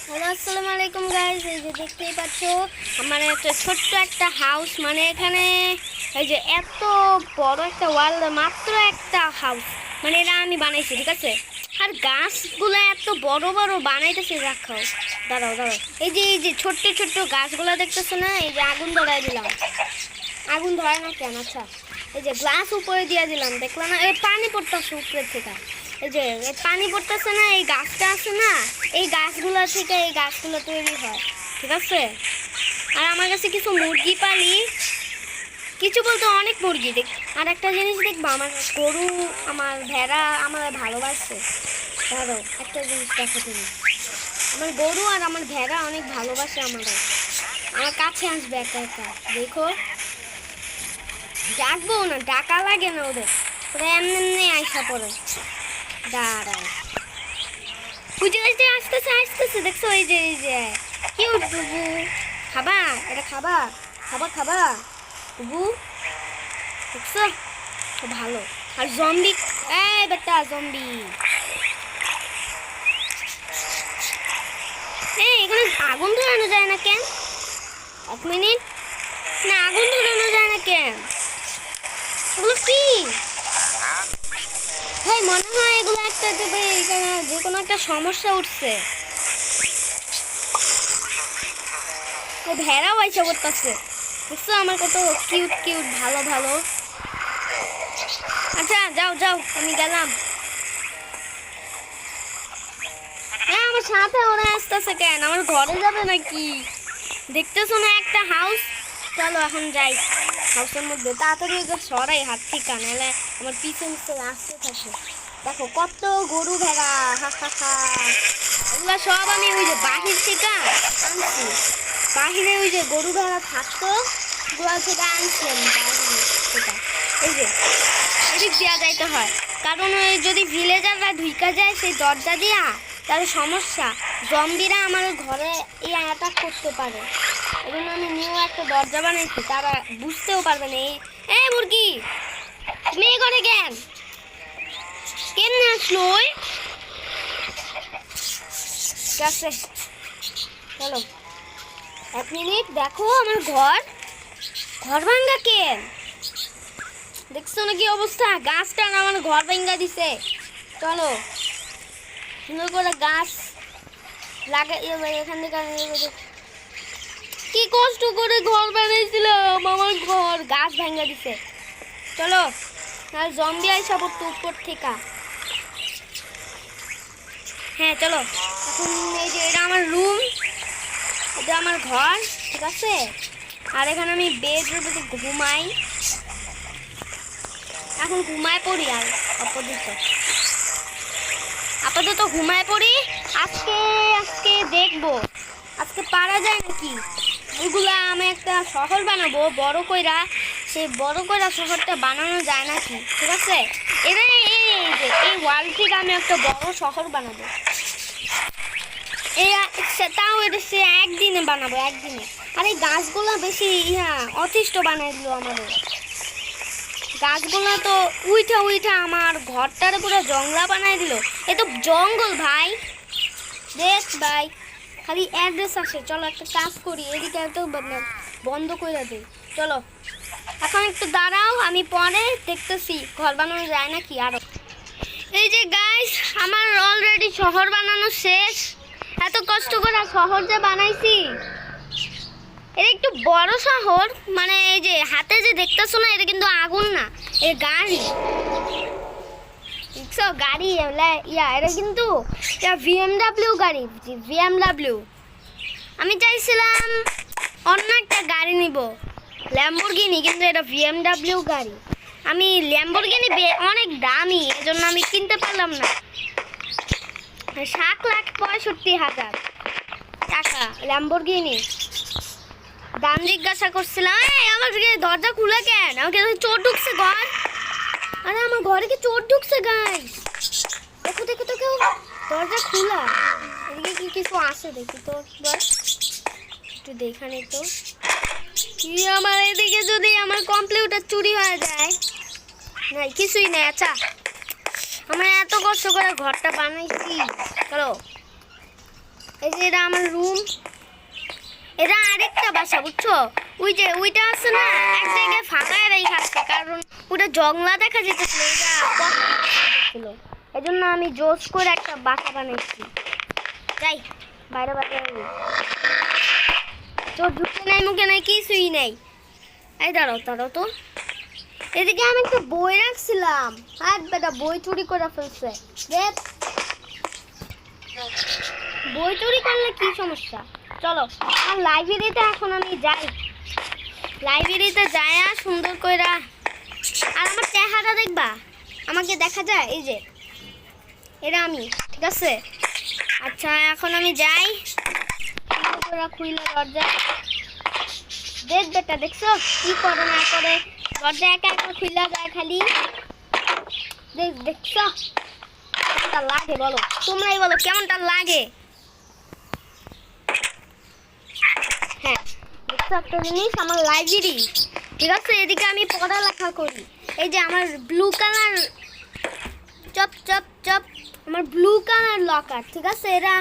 Hello, আসসালামু আলাইকুম guys. এই যে দেখতেই পাচ্ছ আমার একটা ছোট্ট একটা হাউস, মানে এখানে এই যে এত বড় একটা ওয়াল, মাত্র একটা হাউস, মানে এটা আমি বানাইছি, ঠিক আছে। আর গাছগুলো এত বড় বড় বানাইতেছে, রাখাও। দাঁড়াও দাঁড়াও, এই যে ছোট্ট ছোট্ট গাছগুলো দেখতেছো না, এই যে আগুন ধরাই দিলাম। আগুন ধরায় না কেন? আচ্ছা, এই যে গ্লাস উপরে দিয়ে দিলাম, দেখলাম না? এই পানি পড়তেছে উপরের থেকে, এই যে পানি পড়তেছে না, এই গাছটা আছে না, এই গাছগুলো থেকে এই গাছগুলো তৈরি হয়, ঠিক আছে। আর আমার কাছে কিছু মুরগি পালি, কিছু বলতে অনেক মুরগি দেখ। আর একটা জিনিস দেখবো, আমার গরু, আমার ভেড়া আমার ভালোবাসে। ধরো একটা জিনিস দেখো তুমি, আমার গরু আর আমার ভেড়া অনেক ভালোবাসে আমাদের, আমার কাছে আসবে একা একা, দেখো। ডাকবো না, ডাকা লাগে না ওদের, ওরা এমনি এমনি আইসা পড়ে। দাঁড়াও, পুজো আসতেছে আসতেছে, দেখছো? এই যে কি উঠবু, খাবা? এটা খাবা? খাবা খাবা বুবু, দেখছো? ভালো। আর জম্বি, এই বেটা জম্বি, এই এখানে আগুন ধরানো যায় না কেন? এক মিনিট, না আগুন ধরানো যায় না কেন? এগুলো কি? ভাই মনে হয় এগুলো একটা দেবে, এখানে যে কোনো একটা সমস্যা উঠছে। ও ভেড়াও আইসা করতেছে, দেখছো? আমার কত কিউট কিউট, ভালো ভালো। আচ্ছা যাও যাও, আমি গেলাম। হ্যাঁ, আমার সাথে ওরা আসতেছে কেন? আমার ঘরে যাবে নাকি? দেখতেছো না একটা হাউস? চলো এখন যাই হাউসের মধ্যে, তাড়াতাড়ি সরাই হাত থেকে, নাহলে আমার পিছন পিছনে আসতে থাকে। দেখো কত গরু ভেড়া, হা হা হা। এগুলা সব আমি ওই যে বাহির থেকে আনছি, বাহিরে ওই যে গরু ভেড়া থাকতো, গোয়াল থেকে আনছি আমি বাহির থেকে। এই যে এদিক দেওয়া যাইতে হয়, কারণ ওই যদি ভিলেজাররা ঢুকা যায় সেই দরজা দিয়া, তাহলে সমস্যা, জম্বিরা আমার ঘরে এই অ্যাটাক করতে পারে। এই জন্য আমি নিউ একটা দরজা বানাইছি, তারা বুঝতেও পারবে না। এই মুরগি, তুমি এই ঘরে কেন? কেমনে আসলো ওই? ঠিক আছে, চলো। এক মিনিট, দেখো আমার ঘর, ঘর ভাঙ্গা কেন? দেখছো না কি অবস্থা? গাছটা আমার ঘর ভাঙ্গা দিছে। চলো সুন্দর করে গাছ লাগাই, এখান থেকে কি কষ্ট করে ঘর বানাইছিলাম, আমার ঘর গাছ ভাঙ্গা দিছে। চলো, আর জম্বি আইসা পড়তো উপর থেকে। হ্যাঁ চলো, এখন এই যে এটা আমার রুম, এটা আমার ঘর, ঠিক আছে। আর এখানে আমি বেডরুমে ঘুমাই, এখন ঘুমায় পড়ি। আর আপাতত ঘুমায় পড়ি। আজকে আজকে দেখবো আজকে পারা যায় নাকি। ওইগুলা আমি একটা শহর বানাবো বড় কইরা, সেই বড় কইরা শহরটা বানানো যায় নাকি, ঠিক আছে। এবার এই ওয়াল থেকে আমি একটা বড় শহর বানাবো, তাও এটা সে একদিনে বানাবো, একদিনে। আর এই গাছগুলো বেশি অতিষ্ঠ বানাই দিল আমাদের। গাছগুলো তো উইঠা উইঠা আমার ঘরটারে পুরো জঙ্গলা বানাই দিল। এ তো জঙ্গল ভাই, দেখ ভাই, খালি অ্যাড্রেস আসে। চলো একটা কাজ করি, এদিকে তো বন্ধ করে দিই। চলো এখন একটু দাঁড়াও, আমি পরে দেখতেছি ঘর বানানো যায় নাকি আরো। এই যে গাইস, আমার অলরেডি শহর বানানো শেষ। এত কষ্ট করে শহর যে বানাইছি, এটা একটু বড় শহর, মানে এই যে হাতে যে দেখতেছো না, এটা কিন্তু আগুন না, এটা গাড়ি, দেখছো? গাড়ি এটা কিন্তু বিএমডাব্লিউ গাড়ি, বিএমডাব্লিউ। আমি চাইছিলাম অন্য একটা গাড়ি নিব, ল্যাম্বরগিনি, কিন্তু এটা বিএমডাব্লিউ গাড়ি। আমি ল্যাম্বরগিনি অনেক দামি, এজন্য আমি কিনতে পারলাম না। 7,65,000 টাকা ল্যাম্বরগিনি দাম। জিজ্ঞাসা করছিলাম, আমার দরজা খুলে কেন? আমাকে চোর ঢুকছে ঘর। আরে আমার ঘরে কি চোর ঢুকছে গাইস? দেখো দেখো তো, কেউ দরজা খোলা। এদিকে কি কিছু আছে দেখি তো, একটু দেখানি তো কি। আমার এদিকে যদি আমার কম্পিউটার চুরি হয়ে যায়, নাই কিছুই নেই। আচ্ছা, আমরা এত কষ্ট করে ঘরটা বানাইছি, চলো এই যে এটা আমার রুম, এটা আরেকটা বাসা বুঝছো, ওই যে ওইটা আছে না এক জায়গায় ফাঁকায় রেখে আসছে, কারণ ওটা জংলা দেখা যেতেছিল, এটা ছিল, এই জন্য আমি জোস করে একটা বাসা বানাইছি। যাই বাইরে বাইরে, চোর ঢুকতে নাই মুখে নাই কিছুই নেই। এই দাঁড়াও দাঁড়াও তো, এদিকে আমি একটা বই রাখছিলাম, আর বেটা বই চুরি করে ফেলছে। বই চুরি করলে কি সমস্যা, চলো আর লাইব্রেরিতে এখন আমি যাই, লাইব্রেরিতে যাই আর সুন্দর করে। আর আমার চেহারা দেখবা, আমাকে দেখা যায়, এই যে এটা আমি, ঠিক আছে। আচ্ছা এখন আমি যাই, সুন্দর করে খুইলে দরজা, দেখ বেটা দেখছো কি করে না করে, দরজা একা একা খুইলা যায় খালি, দেখছো কেমনটা লাগে বলো, তোমরাই বলো কেমনটা লাগে। হ্যাঁ দেখছো একটা জিনিস, আমার লাইব্রেরি, ঠিক আছে, এদিকে আমি পড়ালেখা করি। এই যে আমার ব্লু কালার, চপ চপ চপ, আমার ব্লু কালার লকার, ঠিক আছে, এরা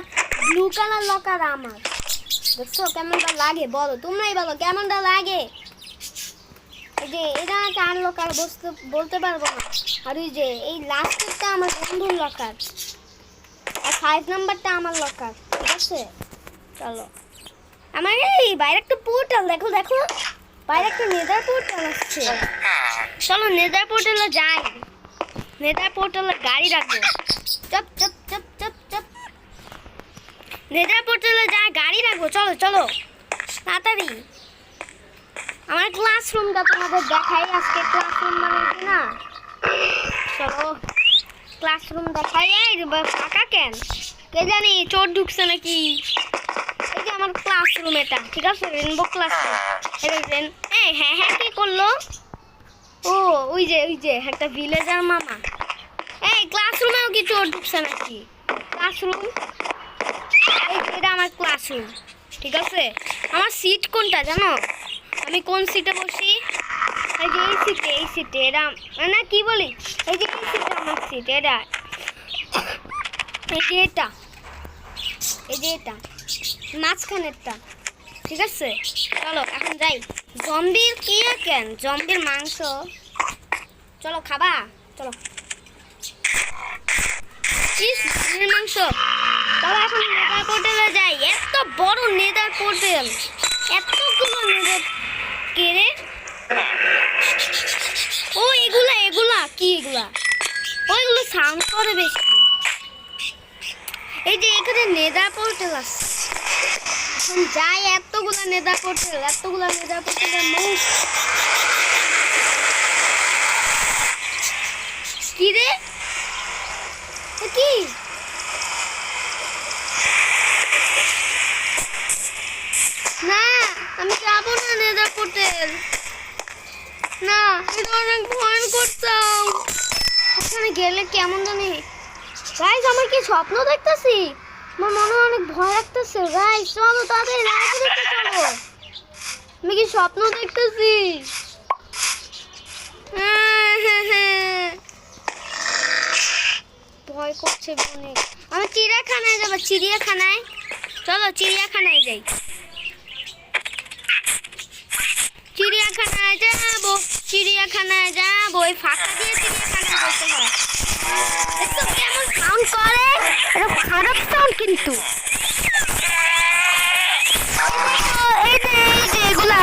ব্লু কালার লকার আমার, দেখছো কেমনটা লাগে বলো, তোমরাই বলো কেমনটা লাগে। এই যে এটা কার লকার বলতে পারবো না, আর ওই যে এই লাস্টেরটা আমার বন্ধুর লকার, আর 5 নাম্বারটা আমার লকার, ঠিক আছে। চলো আমার এই বাইরে একটা পোর্টাল, দেখো দেখো বাইরে একটা নেদার পোর্টাল আসছে, চলো নেদার পোর্টালে যাই, নেদার পোর্টালে গাড়ি রাখবো, চপ চপ চপ চপ চপ, নেদার পোর্টালে যাই গাড়ি রাখবো, চলো চলো তাড়াতাড়ি। আমার ক্লাসরুমটা তোমাদের দেখাই, আজকে ক্লাসরুম বানাইছি না, চলো ক্লাসরুম দেখাই। এই ফাঁকা কেন কে জানি, চোর ঢুকছে নাকি। এই যে আমার ক্লাসরুম এটা, ঠিক আছে, রেনবো ক্লাসরুম। এই হ্যাঁ হ্যাঁ কি করলো, ও ওই যে একটা ভিলেজার মামা। এই ক্লাসরুমেও কি চোর ঢুকছে নাকি, ক্লাসরুম, এই এটা আমার ক্লাসরুম, ঠিক আছে। আমার সিট কোনটা জানো, আমি কোন সিটে বসি, এই যে এই সিটে এটা না কি বলি, এই যে এই সিটে আমার সিট, এটা এই যে এটা, এই যে এটা মাঝখানেরটা, ঠিক আছে। চলো এখন যাই, জম্বির কি কেন, জম্বির মাংস, চলো খাবা, চলো মাংস। চলো এখন নেদার পোর্টালে যাই, এত বড় নেদার পোর্টাল, এতগুলো নেদার কেড়ে, ও এগুলা কি, ওইগুলো সাউন্ড করে বেশি। এই যে এখানে নেদার পোর্টাল আছে, এখন যাই, এতগুলা নেদার পোর্টালের মুখ, কি রে কি, না আমি যাবো না নেদার পোর্টাল, না এটা অনেক ভয় করতাম, ওখানে গেলে কেমন জানি। গাইস আমার কি স্বপ্ন দেখতেছি, আমার মনে অনেক ভয় লাগতেছে। গাইস চলো তাদের লাইব্রেরিতে চলো, আমি কি স্বপ্ন দেখতেছি, ভয় করছে অনেক। আমি চিড়িয়াখানায় যাবো, চিড়িয়াখানায়, চলো চিড়িয়াখানায় যাই, চিড়িয়াখানায় যাবো, ওই ফাঁকা দিয়ে চিড়িয়াখানায় যেতে হয়। দেখো কেমন সাউন্ড করে, এটা খারাপ সাউন্ড কিন্তু, এই যে এগুলা,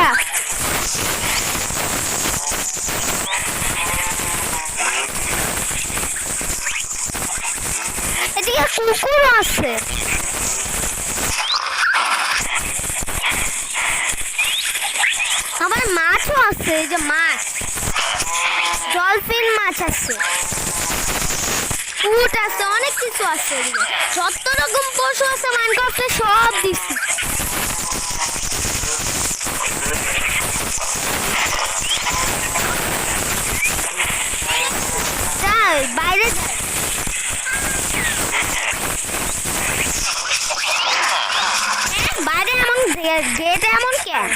এদিকে কুকুর আছে, আবার মাছও আছে, এই যে মাছ, ডলফিন মাছ আছে, উট আছে, অনেক কিছু আছে, যত রকম পশু আছে মাইনক্রাফটে সব দিচ্ছি। বাইরে বাইরে এমন গেট এমন কেন,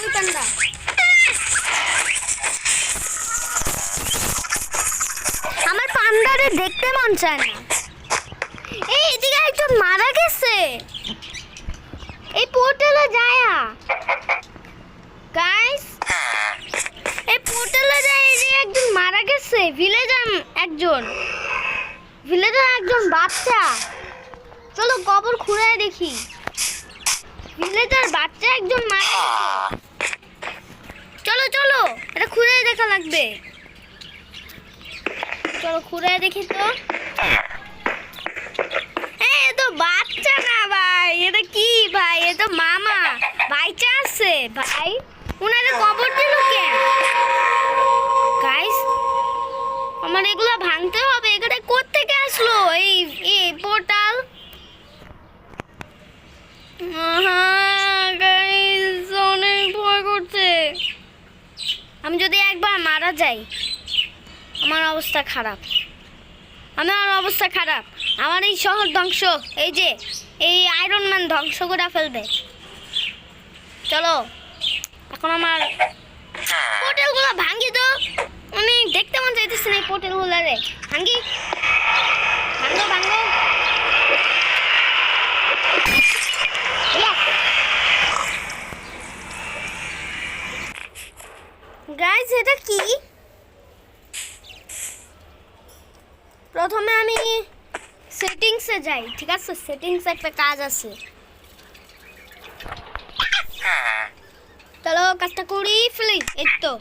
শয়তানটা। আমার পান্ডারে দেখতে মন চায় না। এই এদিকে একজন মারা গেছে এই পোর্টালে যায়া। গাইস এই পোর্টালে যায় এই যে একজন মারা গেছে, ভিলেজার একজন বাচ্চা। চলো কবর খুঁড়ে দেখি। ভিলেজার বাচ্চা একজন মারা গেছে। চলো চলো এটা খুঁড়ে দেখা লাগবে। চলো খুঁড়ে দেখি তো। এ তো বাচ্চা না ভাই, এটা কি ভাই? এ তো মামা বাইচা আছে ভাই। উনারে কবর দিল কেন? গাইস আমার এগুলা ভাঙতে হবে। এখানে কোত্থেকে আসলো এই পোর্টাল? গাইস অনেক ভয় করছে। আমি যদি একবার মারা যাই আমার অবস্থা খারাপ। আমার এই শহর ধ্বংস, এই যে এই আয়রন ম্যান ধ্বংস করে ফেলবে। চলো এখন আমার পোর্টালগুলো ভাঙি তো। অনেক দেখতে মন চাইতেছে না এই পোর্টালগুলো রে। ভাঙো। গাইস এটা কি? প্রথমে আমি সেটিংসে যাই, ঠিক আছে? সেটিংসে একটা কাজ আছে। চলো কাজটা করি ফেলি। এই তো